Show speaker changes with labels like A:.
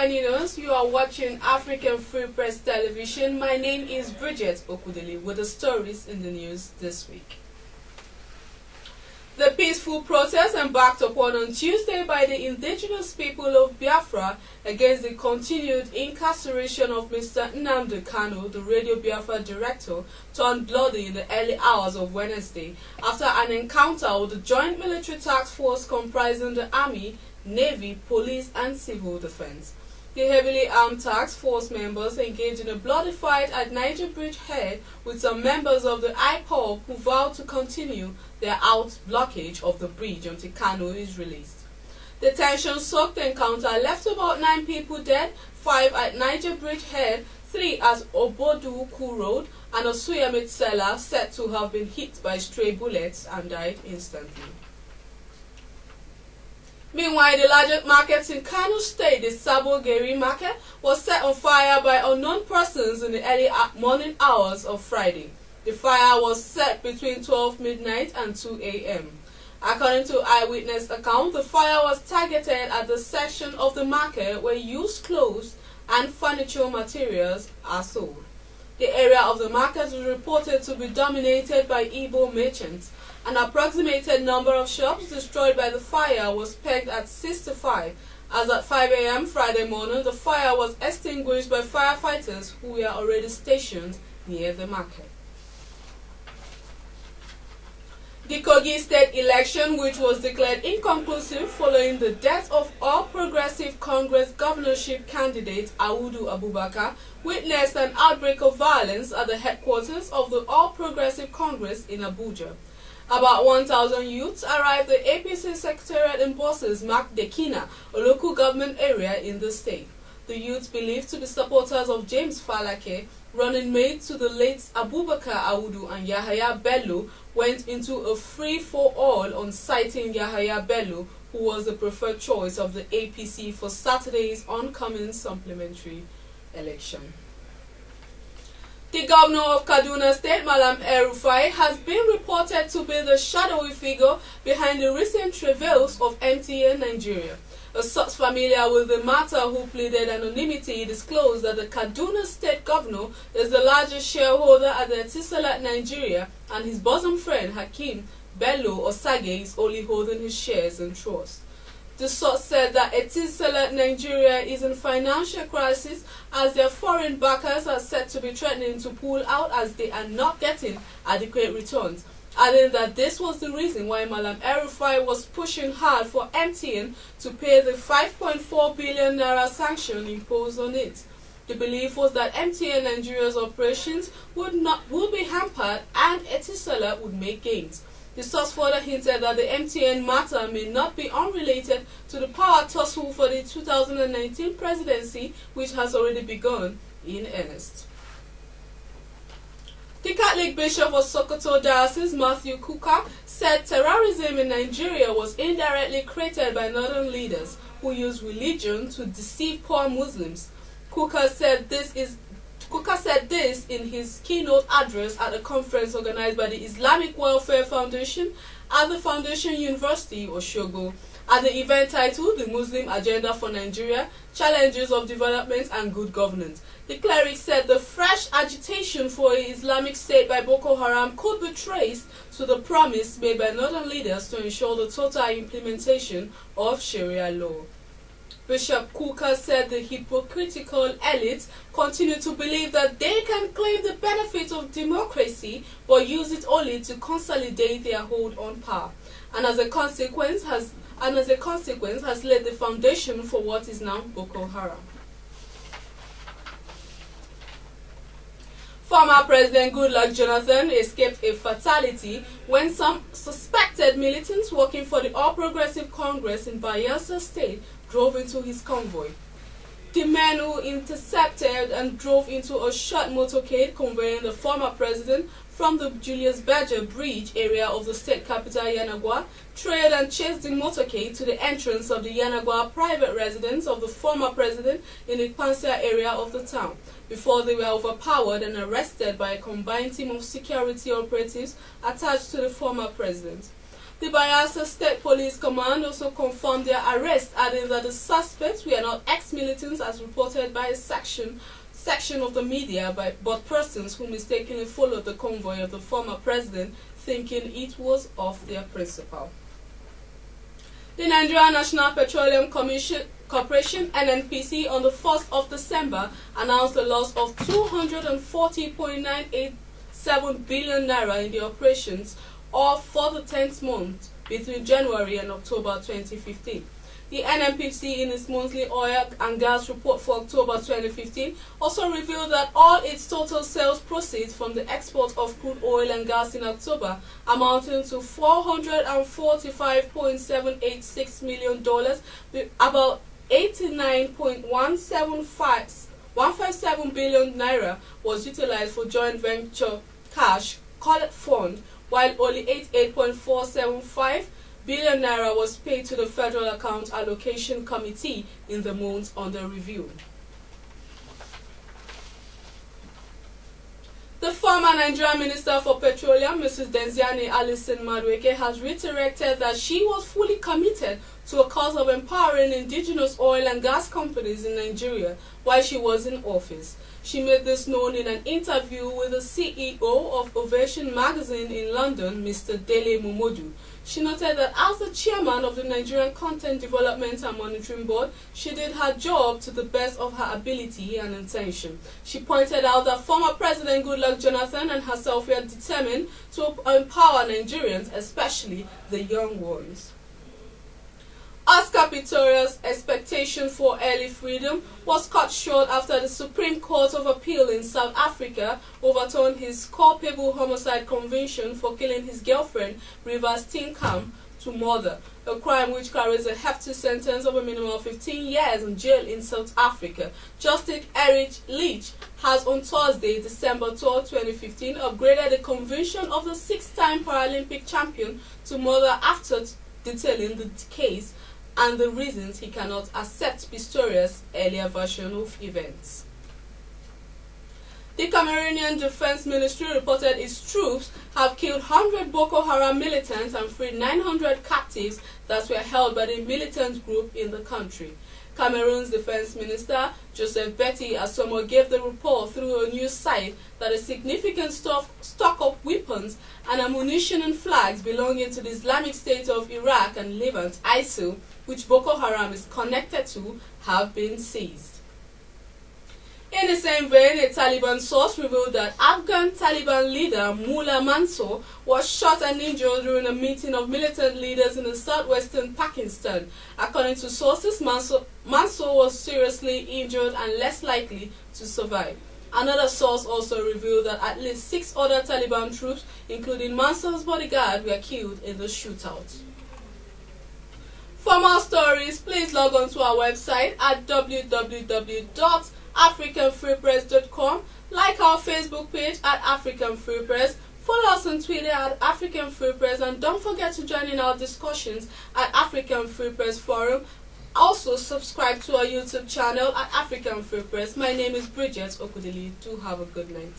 A: joining us. You are watching African Free Press Television. My name is Bridget Okudeli with the stories in the news this week. The peaceful protest embarked upon on Tuesday by the indigenous people of Biafra against the continued incarceration of Mr. Nnamdi Kanu, the Radio Biafra director, turned bloody in the early hours of Wednesday after an encounter with the Joint Military Task Force comprising the Army, Navy, Police and Civil Defense. The heavily armed task force members engaged in a bloody fight at Niger Bridge Head with some members of the IPOB who vowed to continue their blockage of the bridge until Kanu is released. The tension-soaked encounter left about 9 people dead, 5 at Niger Bridge Head, 3 at Obodu-Ku Road, and a Suyamit seller said to have been hit by stray bullets and died instantly. Meanwhile, the largest market in Kano State, the Sabo Geri market, was set on fire by unknown persons in the early morning hours of Friday. The fire was set between 12 midnight and 2 a.m. According to eyewitness account, the fire was targeted at the section of the market where used clothes and furniture materials are sold. The area of the market was reported to be dominated by Igbo merchants. An approximated number of shops destroyed by the fire was pegged at 65, as at 5 a.m. Friday morning the fire was extinguished by firefighters who were already stationed near the market. The Kogi state election, which was declared inconclusive following the death of All Progressive Congress governorship candidate Audu Abubakar, witnessed an outbreak of violence at the headquarters of the All Progressive Congress in Abuja. About 1,000 youths arrived at the APC secretariat in buses marked Dekina, a local government area in the state. The youths, believed to be supporters of James Falake, running mate to the late Abubakar Audu and Yahaya Bello, went into a free-for-all on citing Yahaya Bello, who was the preferred choice of the APC for Saturday's oncoming supplementary election. The governor of Kaduna State, Malam el-Rufai, has been reported to be the shadowy figure behind the recent travails of MTN Nigeria. A source familiar with the matter who pleaded anonymity disclosed that the Kaduna State governor is the largest shareholder at the Etisalat Nigeria, and his bosom friend Hakim Bello-Osagie is only holding his shares in trust. The source said that Etisalat Nigeria is in financial crisis as their foreign backers are said to be threatening to pull out as they are not getting adequate returns, adding that this was the reason why Malam el-Rufai was pushing hard for MTN to pay the 5.4 billion naira sanction imposed on it. The belief was that MTN Nigeria's operations would be hampered and Etisalat would make gains. The source further hinted that the MTN matter may not be unrelated to the power tussle for the 2019 presidency, which has already begun in earnest. The Catholic Bishop of Sokoto Diocese, Matthew Kuka, said terrorism in Nigeria was indirectly created by northern leaders who use religion to deceive poor Muslims. Kuka said this in his keynote address at a conference organized by the Islamic Welfare Foundation at the Foundation University, Osogbo. At the event titled The Muslim Agenda for Nigeria, Challenges of Development and Good Governance, the cleric said the fresh agitation for an Islamic state by Boko Haram could be traced to the promise made by northern leaders to ensure the total implementation of Sharia law. Bishop Kuka said the hypocritical elites continue to believe that they can claim the benefits of democracy but use it only to consolidate their hold on power, and as a consequence has laid the foundation for what is now Boko Haram. Former President Goodluck Jonathan escaped a fatality when some suspected militants working for the All Progressive Congress in Bayelsa State drove into his convoy. The men who intercepted and drove into a short motorcade conveying the former president from the Julius Berger Bridge area of the state capital Yanagwa trailed and chased the motorcade to the entrance of the Yanagwa private residence of the former president in the Pansia area of the town, before they were overpowered and arrested by a combined team of security operatives attached to the former president. The Bayelsa State Police Command also confirmed their arrest, adding that the suspects were not ex-militants as reported by a section of the media, but persons who mistakenly followed the convoy of the former president, thinking it was of their principal. The Nigerian National Petroleum Corporation (NNPC) on the 1st of December announced the loss of 240.987 billion naira in the operations for the 10th month between January and October 2015. The NNPC, in its monthly oil and gas report for October 2015, also revealed that all its total sales proceeds from the export of crude oil and gas in October, amounting to $445.786 million, with about 89.157 billion naira was utilized for joint venture cash called fund, while only 88.475 billion naira was paid to the Federal Account Allocation Committee in the months under review. The former Nigerian Minister for Petroleum, Mrs. Diezani has reiterated that she was fully committed to a cause of empowering indigenous oil and gas companies in Nigeria while she was in office. She made this known in an interview with the CEO of Ovation magazine in London, Mr. Dele Momodu. She noted that as the chairman of the Nigerian Content Development and Monitoring Board, she did her job to the best of her ability and intention. She pointed out that former President Goodluck Jonathan and herself were determined to empower Nigerians, especially the young ones. Oscar Pistorius' expectation for early freedom was cut short after the Supreme Court of Appeal in South Africa overturned his culpable homicide conviction for killing his girlfriend, Rivers Tinkham, to murder, a crime which carries a hefty sentence of a minimum of 15 years in jail in South Africa. Justice Eric Leach has on Thursday, December 12, 2015, upgraded the conviction of the six-time Paralympic champion to murder after detailing the case and the reasons he cannot accept Pistorius' earlier version of events. The Cameroonian Defense Ministry reported its troops have killed 100 Boko Haram militants and freed 900 captives that were held by the militant group in the country. Cameroon's Defense Minister, Joseph Betty Asomo, gave the report through a news site that a significant stock of weapons and ammunition and flags belonging to the Islamic State of Iraq and Levant, ISIL, which Boko Haram is connected to, have been seized. In the same vein, a Taliban source revealed that Afghan Taliban leader Mullah Mansour was shot and injured during a meeting of militant leaders in the southwestern Pakistan. According to sources, Mansour was seriously injured and less likely to survive. Another source also revealed that at least 6 other Taliban troops, including Mansour's bodyguard, were killed in the shootout. For more stories, please log on to our website at www.africanfreepress.com, like our Facebook page at African Free Press, follow us on Twitter at African Free Press, and don't forget to join in our discussions at African Free Press Forum. Also, subscribe to our YouTube channel at African Free Press. My name is Bridget Okudili. Do have a good night.